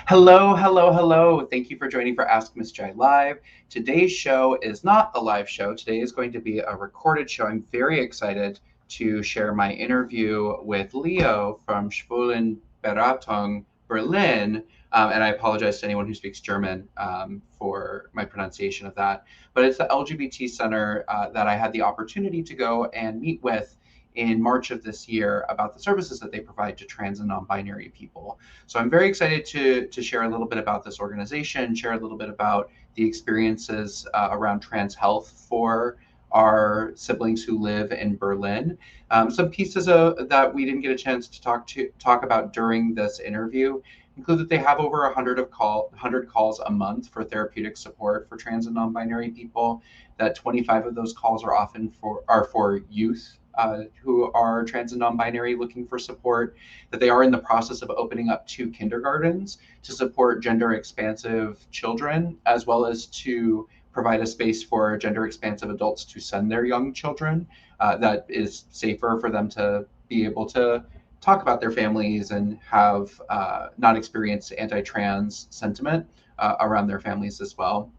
Hello, hello, hello. Thank you for joining for Ask Miss Jai Live. Today's show is not a live show. Today is going to be a recorded show. I'm very excited to share my interview with Leo from Schuwlenberatung Berlin. And I apologize to anyone who speaks German for my pronunciation of that. But it's the LGBT center that I had the opportunity to go and meet with in March of this year about the services that they provide to trans and non-binary people. So I'm very excited to share a little bit about this organization, share a little bit about the experiences around trans health for our siblings who live in Berlin. Some pieces that we didn't get a chance to talk about during this interview include that they have over 100 calls a month for therapeutic support for trans and non-binary people. That 25 of those calls are often for youth who are trans and non-binary looking for support, that they are in the process of opening up 2 kindergartens to support gender expansive children, as well as to provide a space for gender expansive adults to send their young children that is safer for them to be able to talk about their families and have not experience anti-trans sentiment around their families as well.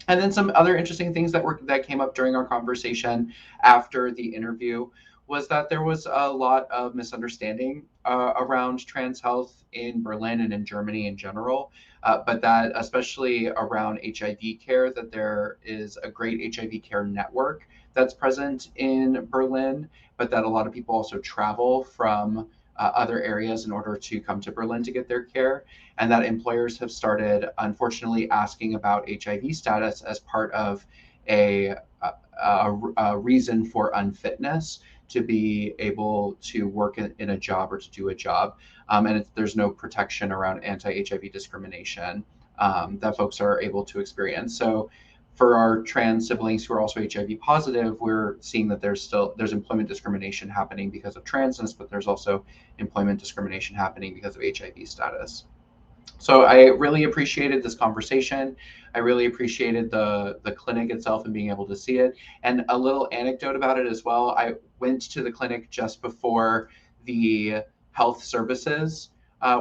And then some other interesting things that came up during our conversation after the interview was that there was a lot of misunderstanding around trans health in Berlin and in Germany in general, but that especially around HIV care, that there is a great HIV care network that's present in Berlin, but that a lot of people also travel from other areas in order to come to Berlin to get their care, and that employers have started, unfortunately, asking about HIV status as part of a reason for unfitness to be able to work in a job or to do a job. And there's no protection around anti-HIV discrimination that folks are able to experience. So for our trans siblings who are also HIV positive, we're seeing that there's employment discrimination happening because of transness, but there's also employment discrimination happening because of HIV status. So I really appreciated this conversation. I really appreciated the clinic itself and being able to see it. And a little anecdote about it as well. I went to the clinic just before the health services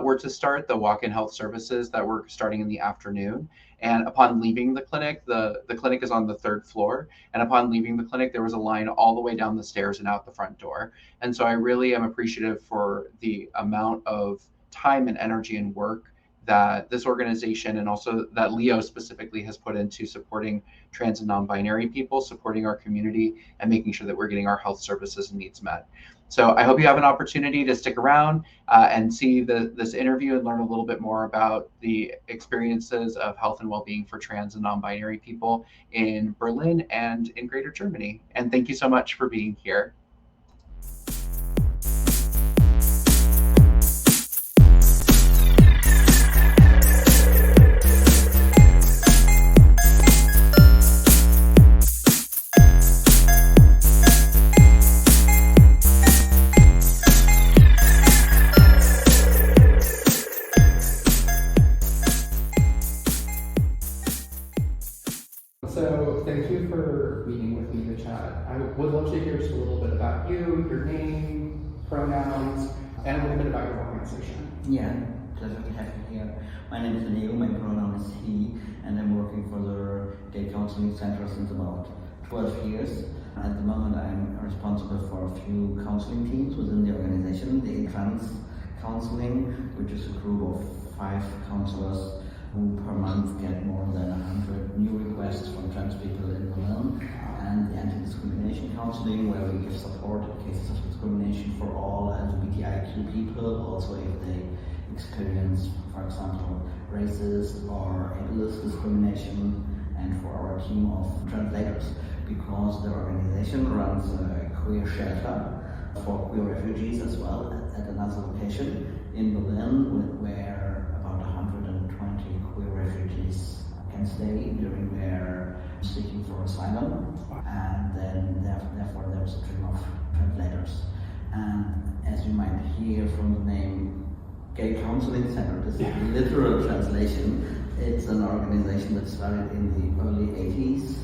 were to start, the walk-in health services that were starting in the afternoon. And upon leaving the clinic, the clinic is on the 3rd floor. And upon leaving the clinic, there was a line all the way down the stairs and out the front door. And so I really am appreciative for the amount of time and energy and work that this organization and also that Leo specifically has put into supporting trans and non-binary people, supporting our community, and making sure that we're getting our health services and needs met. So I hope you have an opportunity to stick around and see this interview and learn a little bit more about the experiences of health and well-being for trans and non-binary people in Berlin and in Greater Germany. And thank you so much for being here. So thank you for meeting with me to chat. I would love to hear just a little bit about you, your name, pronouns, and a little bit about your organization. Yeah, pleasure to have you here. My name is Leo, my pronoun is he, and I'm working for the Gay Counseling Center since about 12 years. At the moment I'm responsible for a few counseling teams within the organization, the Trans Counseling, which is a group of 5 counselors who per month get more than 100 new requests from trans people in Berlin, and the anti-discrimination counseling, where we give support in cases of discrimination for all LGBTIQ people, also if they experience, for example, racist or ableist discrimination, and for our team of translators, because the organization runs a queer shelter for queer refugees as well at another location in Berlin, where about 120 queer refugees can stay during their seeking for asylum, and then therefore there's a team of translators. And as you might hear from the name Gay Counseling Center, this is a literal translation. It's an organization that started in the early 80s,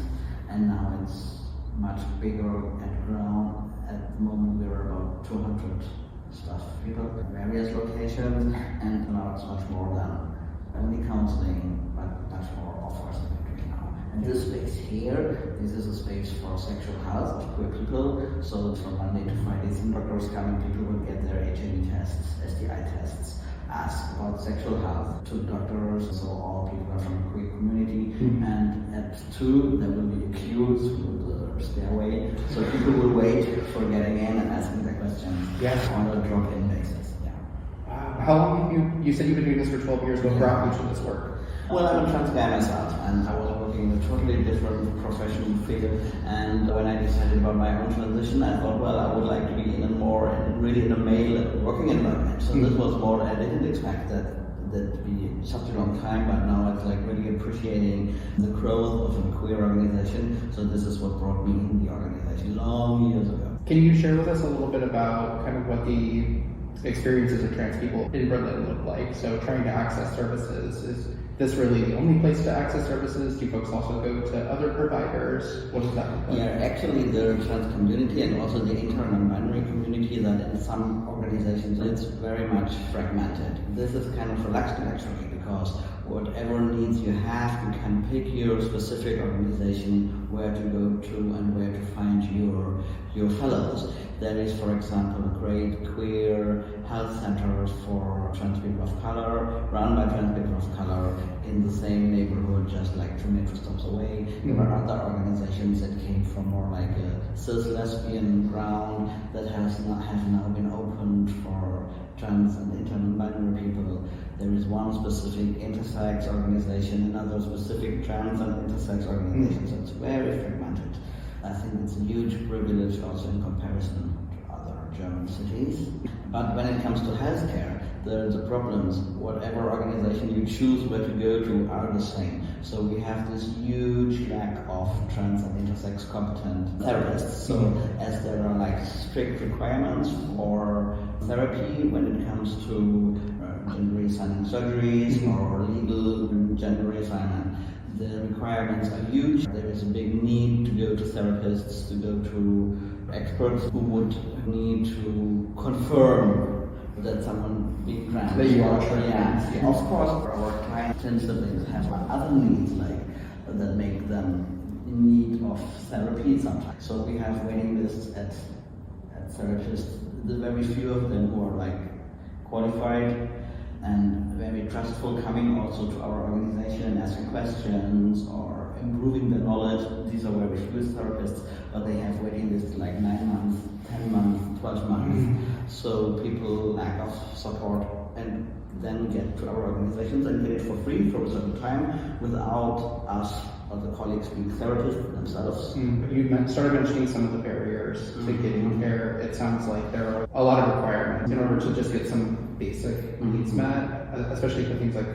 and now it's much bigger and grown. At the moment we're about 200 staff people at various locations, and now it's much more than This space here, this is a space for sexual health queer people. So from Monday to Friday, some doctors coming, people will get their HIV tests, STI tests, ask about sexual health to doctors. So all people are from the queer community. And at 2, there will be a queue through the stairway. So people will wait for getting in and asking their questions on a drop-in basis. How long have you said you've been doing this for 12 years? What brought you to this work? Well, I'm a trans guy myself, and I was working in a totally different professional field. And when I decided about my own transition, I thought, well, I would like to be in a more, really in a male working environment. So this was more, I didn't expect that to be such a long time, but now it's like really appreciating the growth of a queer organization. So this is what brought me in the organization long years ago. Can you share with us a little bit about kind of what the experiences of trans people in Berlin look like? So trying to access services, is this really the only place to access services? Do folks also go to other providers? What does that look like? Yeah, actually the trans community and also the inter and non-binary community, that in some organizations it's very much fragmented. This is kind of relaxed actually, because whatever needs you have, you can pick your specific organization where to go to and where to find your fellows. There is, for example, a great queer health center for trans people of color, run by trans people of color in the same neighborhood, just like 2 metro stops away. There are other organizations that came from more like a cis lesbian ground that have now been opened for trans and inter and binary people. There is one specific intersex organization, another specific trans and intersex organization, so it's very fragmented. I think it's a huge privilege also in comparison to other German cities. But when it comes to healthcare, there's the problems. Whatever organization you choose where to go to are the same. So we have this huge lack of trans and intersex competent therapists. So as there are like strict requirements for therapy when it comes to gender reassignment surgeries or legal gender reassignment, the requirements are huge. There is a big need to go to therapists, to go to experts who would need to confirm that someone being trans. That you are trans. Yeah. Of course, our clients and siblings have other needs that make them in need of therapy sometimes. So we have waiting lists at therapists. The very few of them who are like qualified and very trustful, coming also to our organization and asking questions or improving their knowledge. These are very few therapists, but they have waiting lists like 9 months, 10 months, 12 months. So people lack of support and then get to our organizations and get it for free for a certain time without us or the colleagues being therapists themselves. You started mentioning some of the barriers to getting care. It sounds like there are a lot of requirements in order to just get some basic needs met, especially for things like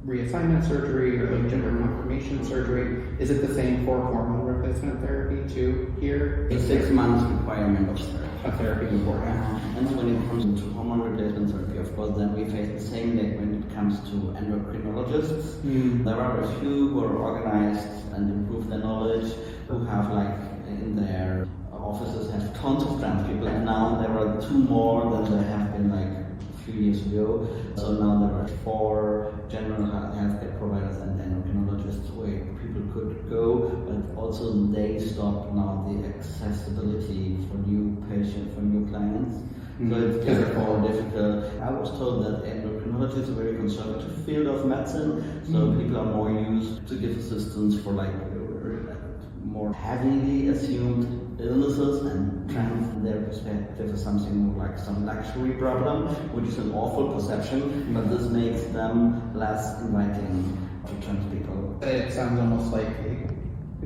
reassignment surgery or like gender confirmation surgery. Is it the same for hormone replacement therapy too here? A 6 months requirement of therapy. A therapy beforehand. And when it comes to hormone replacement therapy, of course, then we face the same thing when it comes to endocrinologists. There are a few who are organized and improve their knowledge, who have like in their offices have tons of trans people, and now there are 2 more than there have been like a few years ago. So now there are 4 general healthcare providers and endocrinologists where people could go, but also they stop now the accessibility for new patients, for new clients. So it's more difficult. I was told that endocrinology is a very conservative field of medicine, so people are more used to give assistance for like more heavily assumed illnesses, and trans in their perspective is something more like some luxury problem, which is an awful perception, but this makes them less inviting to trans people. It sounds almost like,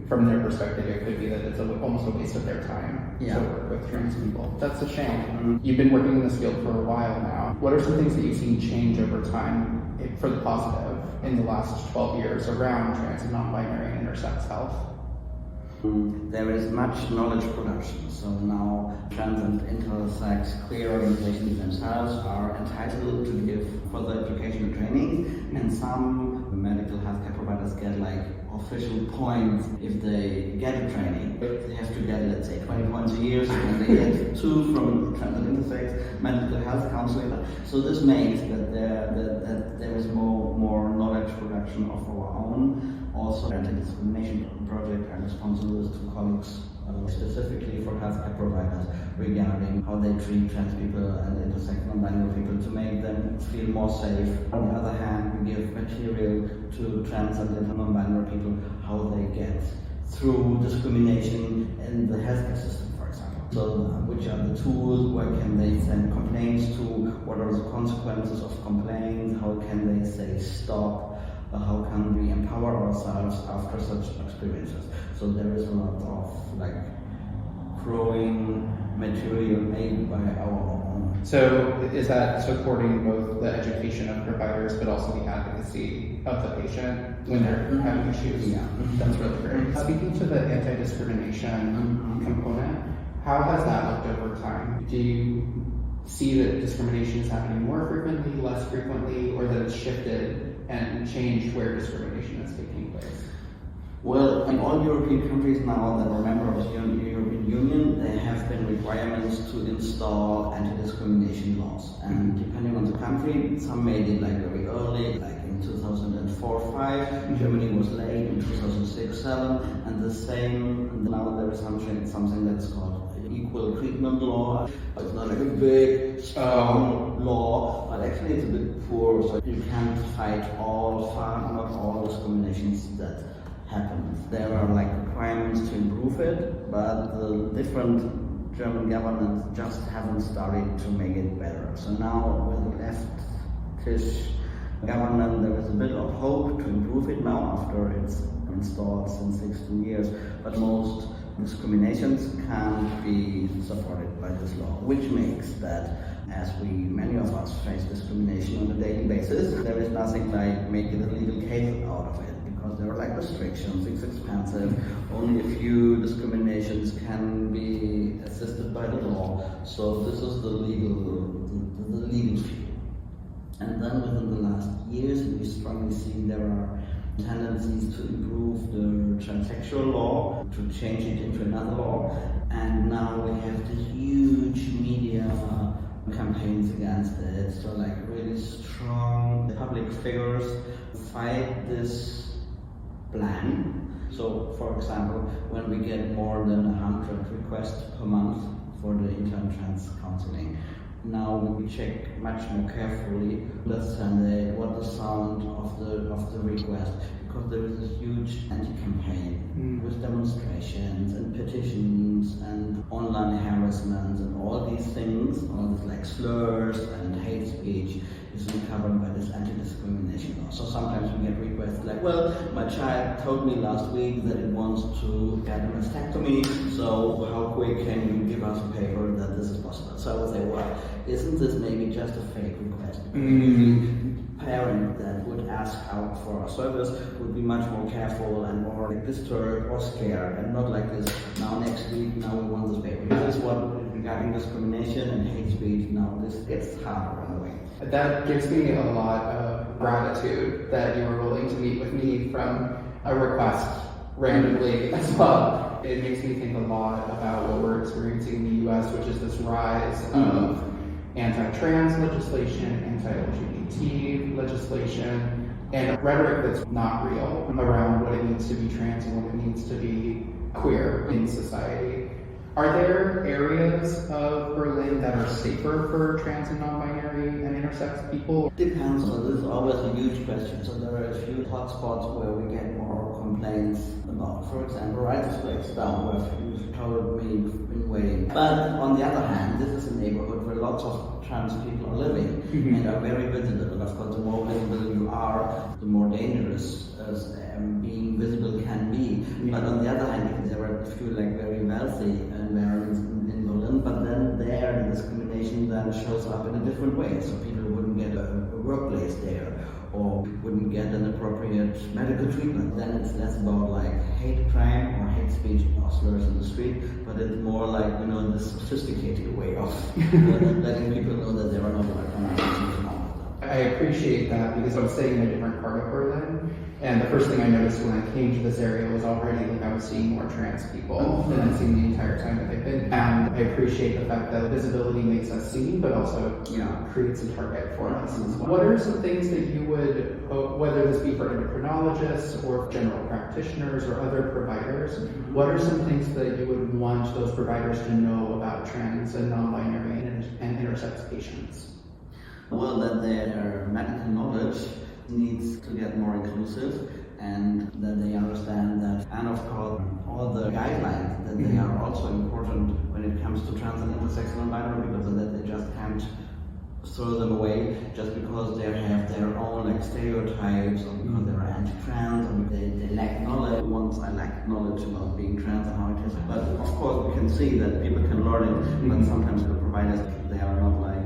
from their perspective, it could be that it's almost a waste of their time to work with trans people. That's a shame. You've been working in this field for a while now. What are some things that you've seen change over time for the positive in the last 12 years around trans and non-binary and intersex health? There is much knowledge production, so now trans and intersex queer organizations themselves are entitled to give further education and training, and some medical healthcare providers get like official points if they get a training. They have to get, let's say, 20 points a year, and they get 2 from trans and intersex mental health counseling. So this makes that there is more knowledge production of our own. Also, anti-discrimination project. I'm responsible with two colleagues specifically for healthcare providers regarding how they treat trans people and intersex non-binary people to make them feel more safe. On the other hand, we give material to trans and non-binary people how they get through discrimination in the healthcare system, for example. So which are the tools, where can they send complaints to, what are the consequences of complaints, how can they say stop, how can we empower ourselves after such experiences. So there is a lot of growing material made by our own. So is that supporting both the education of providers but also the advocacy of the patient when they're having issues? Yeah. That's really great. Speaking to the anti-discrimination component, how has that looked over time? Do you see that discrimination is happening more frequently, less frequently, or that it's shifted and changed where discrimination is taking place? Well, in all European countries now that are members of the European Union, there have been requirements to install anti-discrimination laws. And depending on the country, some made it very early, like in 2004-5, Germany was late in 2006-7, and the same, now there is something that's called equal treatment law. It's not a big, strong law, but actually it's a bit poor, so you can't fight not all discriminations that happen. There are requirements to improve it, but the different German governments just haven't started to make it better. So now with the leftish government, there is a bit of hope to improve it now after it's installed since 16 years, but most discriminations can't be supported by this law, which makes that as many of us face discrimination on a daily basis, there is nothing like making a legal case out of it, because there are restrictions, it's expensive, only a few discriminations can be assisted by the law, so this is the legal field. And then within the last years, we strongly see there are tendencies to improve the transsexual law, to change it into another law, and now we have the huge media campaigns against it, so really strong public figures fight this plan. So for example, when we get more than 100 requests per month for the intern trans counseling, now we check much more carefully, let's say, what the sound of the request, because there is a huge anti-campaign with demonstrations and petitions and online harassment and all these things, all these slurs and hate speech is covered by this anti-discrimination law. So sometimes we get requests well, my child told me last week that it wants to get a mastectomy, so how quick can you give us a paper that this is possible? So I would say, well, isn't this maybe just a fake request? Parent that would ask out for our service would be much more careful and more disturbed or scared, and not like this, now next week, now we want this paper. This is what, regarding discrimination and hate speech, now this gets harder in a way. That gives me a lot of gratitude that you were willing to meet with me from a request randomly as well. It makes me think a lot about what we're experiencing in the US, which is this rise of anti-trans legislation, anti-LGBT legislation, and rhetoric that's not real around what it means to be trans and what it means to be queer in society. Are there areas of Berlin that are safer for trans and non-binary and intersex people? Depends. So this is always a huge question. So there are a few hotspots where we get more complaints about. For example, writers' breaks down where you've told me you've been waiting. But on the other hand, this is a neighborhood where lots of trans people are living and are very visible. And of course, the more visible you are, the more dangerous being visible can be. But on the other hand, there are a few very wealthy parents in Berlin, but then there the discrimination then shows up in a different way. So people wouldn't get a workplace there, or wouldn't get an appropriate medical treatment. Then it's less about hate crime or hate speech or slurs in the street, but it's more the sophisticated way of letting people know that there are no black conversations. I I appreciate that because I was staying in a different part of Berlin, and the first thing I noticed when I came to this area was already like I was seeing more trans people than I'd seen the entire time that they've been. And I appreciate the fact that visibility makes us seen, but also creates a target for us as well. What are some things that you would, whether this be for endocrinologists or general practitioners or other providers, what are some things that you would want those providers to know about trans and non-binary and intersex patients? Well, that their medical knowledge needs to get more inclusive, and that they understand that, and of course, all the guidelines, that they are also important when it comes to trans and intersex and non-binary, because that they just can't throw them away just because they have their own like stereotypes, or because they're anti-trans, or they lack knowledge. Once I lack knowledge about being trans and how it is, but of course we can see that people can learn it, but sometimes the providers, they are not like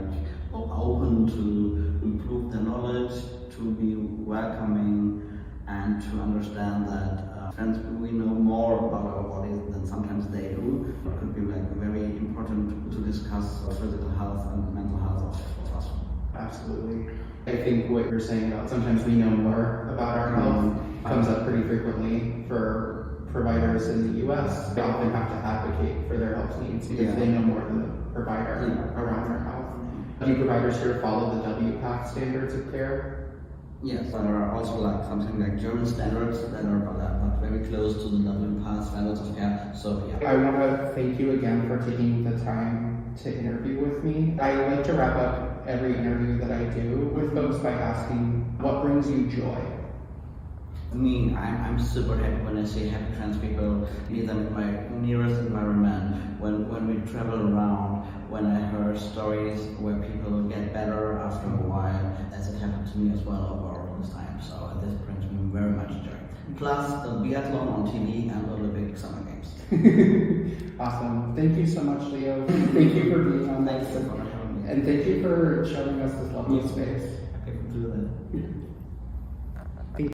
open to improve their knowledge, to be welcoming, and to understand that trans we know more about our bodies than sometimes they do. It could be like very important to discuss physical health and mental health of us. Absolutely. I think what you're saying about sometimes we know more about our health comes up pretty frequently for providers in the US. They often have to advocate for their health needs because they know more than the provider around their health. Do providers here follow the WPATH standards of care? Yes, there are also like something like German standards that are not very close to the WPATH standards of care. So I want to thank you again for taking the time to interview with me. I like to wrap up every interview that I do with folks by asking, what brings you joy? Me, I'm super happy when I see happy trans people, meet them in my nearest environment, when we travel around, when I heard stories where people get better after a while, as it happened to me as well over all this time. So this brings me very much joy. Plus the biathlon on TV and Olympic Summer Games. Awesome. Thank you so much, Leo. Thank you for being on this. Thanks for having me. And thank you for showing us this lovely space. Happy to do that.